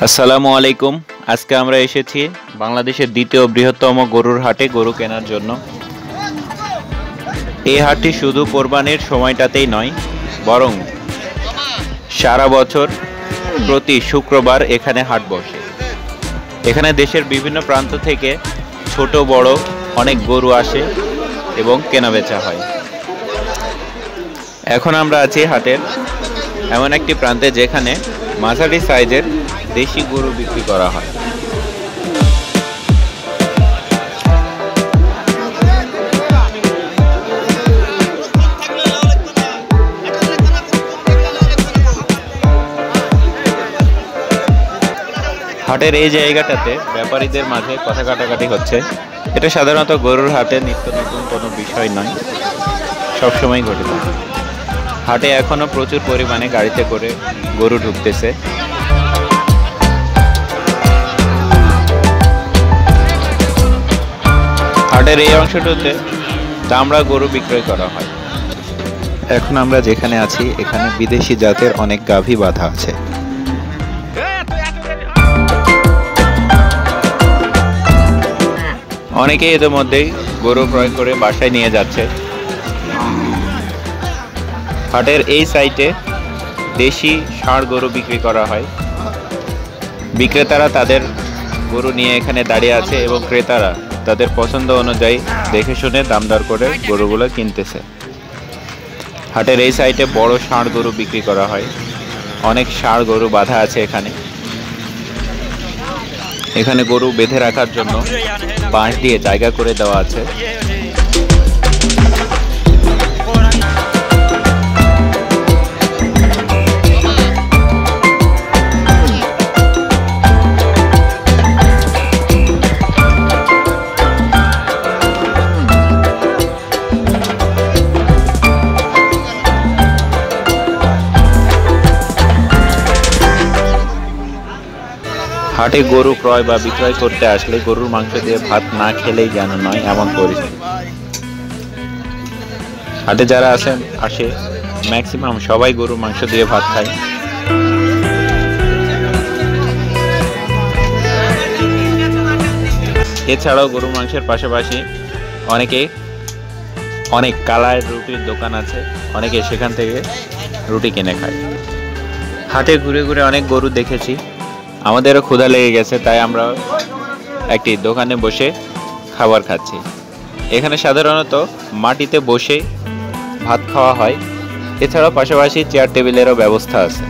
আসসালামু আলাইকুম। আজকে আমরা এসেছি বাংলাদেশের দ্বিতীয় বৃহত্তম গরুর হাটে গরু কেনার জন্য। এই হাটটি শুধু কোরবানির সময়টাতেই নয়, বরং সারা বছর প্রতি শুক্রবার এখানে হাট বসে। এখানে দেশের বিভিন্ন প্রান্ত থেকে ছোট বড় অনেক গরু আসে এবং কেনাবেচা হয়। এখন আমরা আছি হাটের এমন একটি প্রান্তে যেখানে মাঝারি সাইজের দেশি গরু বিক্রি করা হয়। হাটের এই জায়গাটাতে ব্যাপারীদের মাঝে কথা কাটাকাটি হচ্ছে। এটা সাধারণত গরুর হাটে নিত্য নতুন কোনো বিষয় নয়, সবসময় ঘটে থাকে। হাটে এখনো প্রচুর পরিমাণে গাড়িতে করে গরু ঢুকতেছে। হাটের এই অংশটিতে দামড়া গরু বিক্রয় করা হয়। এখন আমরা যেখানে আছি এখানে বিদেশি জাতের অনেক গাভী বাঁধা আছে। অনেকেই এদের মধ্যেই গরু ক্রয় করে বাসায় নিয়ে যাচ্ছে। হাটের এই সাইটে দেশি ষাঁড় গরু বিক্রি করা হয়। বিক্রেতারা তাদের গরু নিয়ে এখানে দাঁড়িয়ে আছে এবং ক্রেতারা তাদের পছন্দ অনুযায়ী দেখে শুনে দাম দর করে গরুগুলো কিনতেছে। হাটের এই সাইটে বড় ষাঁড় গরু বিক্রি করা হয়। অনেক ষাঁড় গরু বাঁধা আছে এখানে। এখানে গরু বেঁধে রাখার জন্য বাঁশ দিয়ে জায়গা করে দেওয়া আছে। হাটে গরু ক্রয় বা বিক্রয় করতে আসলে গরুর মাংস দিয়ে ভাত না খেলেই যেন নয়, এমন পরিস্থিতি। হাটে যারা আসে ম্যাক্সিমাম সবাই গরুর মাংস দিয়ে ভাত খায়। এছাড়াও গরুর মাংসের পাশাপাশি অনেক কালার রুটির দোকান আছে, অনেকে সেখান থেকে রুটি কিনে খায়। হাটে ঘুরে ঘুরে অনেক গরু দেখেছি, আমাদেরও ক্ষুধা লেগে গেছে, তাই আমরা একটি দোকানে বসে খাবার খাচ্ছি। এখানে সাধারণত মাটিতে বসে ভাত খাওয়া হয়। এছাড়াও পাশাপাশি চেয়ার টেবিলেরও ব্যবস্থা আছে।